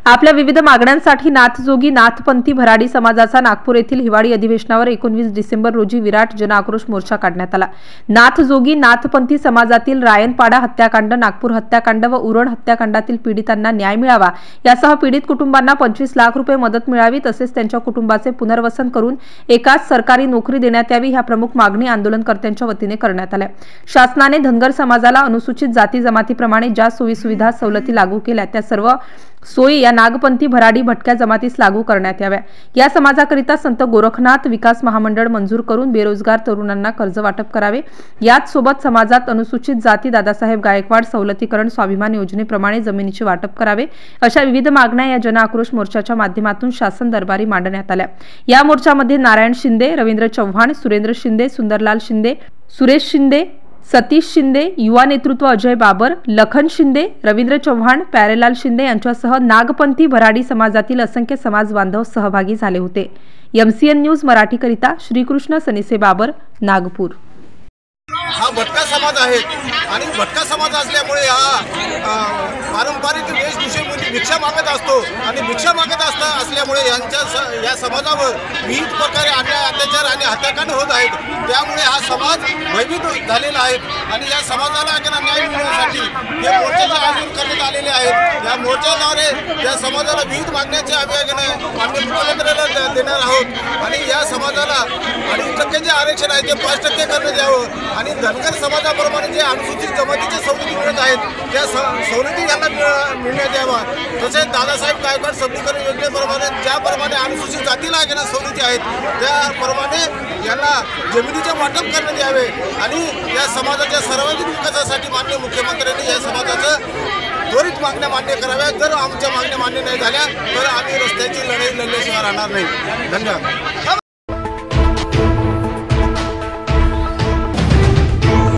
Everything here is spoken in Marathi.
आपल्या विविध मागण्यांसाठी नाथजोगी नाथपंथी भराडी समाजाचा नागपूर येथील हिवाळी अधिवेशनावर 19 डिसेंबर रोजी विराट जनआक्रोश मोर्चा काढण्यात आला। नाथजोगी नाथपंथी समाजातील रायनपाडा हत्याकांड, नागपूर हत्याकांड व उरण हत्याकांडातील पीडितांना न्याय मिळावा यासह पीडित कुटुंबांना 25 लाख रुपये मदत मिळावी तसेच त्यांच्या कुटुंबाचे पुनर्वसन करून एकाच सरकारी नोकरी देण्यात यावी ह्या प्रमुख मागणी आंदोलनकर्त्यांच्या वतीने करण्यात आल्या। शासनाने धनगर समाजाला अनुसूचित जाती जमातीप्रमाणे ज्या सोयी सुविधा सवलती लागू केल्या त्या सर्व सोयी या नागपंथी भराडी भटक्या जमातीस लागू करण्यात याव्या। या समाजाकरिता संत गोरखनाथ विकास महामंडळ मंजूर करून बेरोजगार तरुणांना कर्ज वाटप करावे। याच सोबत समाजात अनुसूचित जाती दादासाहेब गायकवाड सवलतीकरण स्वाभिमान योजनेप्रमाणे जमिनीचे वाटप करावे अशा विविध मागण्या या जनआक्रोश मोर्चाच्या माध्यमातून शासन दरबारी मांडण्यात आल्या। या मोर्चामध्ये नारायण शिंदे, रवींद्र चव्हाण, सुरेंद्र शिंदे, सुंदरलाल शिंदे, सुरेश शिंदे, सतीश शिंदे, युवा नेतृत्व अजय बाबर, लखन शिंदे, रवींद्र चव्हाण, प्यारेलाल शिंदे यांच्यासह नागपंथी भराडी समाजातील असंख्य समाज बांधव सहभागी झाले होते। MCN न्यूज मराठीकरिता श्रीकृष्ण सनिसे बाबर, नागपूर। हा भटका समाज आहे आणि भटका समाज असल्यामुळे हा पारंपरिक वेशभूषेमध्ये भिक्षा मागत असतो आणि भिक्षा मागत असल्यामुळे या समाजावर विविध प्रकारे अन्याय, अत्याचार आणि हत्याकांड होत आहेत। त्यामुळे हा समाज भयभीत झालेला आहे आणि या समाजाला न्याय मिळण्यासाठी हे मोर्चाचे आयोजन करण्यात आलेले आहेत। या मोर्चाद्वारे या समाजाला विविध मागण्याचे आम्ही माननीय मुख्यमंत्र्यांना देणार आहोत आणि या समाजाला 2% जे आरक्षण आहे ते 5% करण्यात यावं आणि धनगर समाजाप्रमाणे जे अनुसूचित जमातीच्या सवलती मिळत आहेत त्या सवलती यांना मिळण्यात यावा। तसेच दादासाहेब गायकवाड सबलीकरण योजनेप्रमाणे ज्याप्रमाणे अनुसूचित जातीला सवलती आहेत त्याप्रमाणे यांना जमिनीचे वाटप करण्यात यावे आणि या समाजाच्या सर्वांगीण विकासासाठी माननीय मुख्यमंत्र्यांनी या समाजाचं त्वरित मागण्या मान्य कराव्या। जर आमच्या मागण्या मान्य नाही झाल्या तर आम्ही रस्त्याची लढाई लढल्याशिवाय राहणार नाही। धन्यवाद।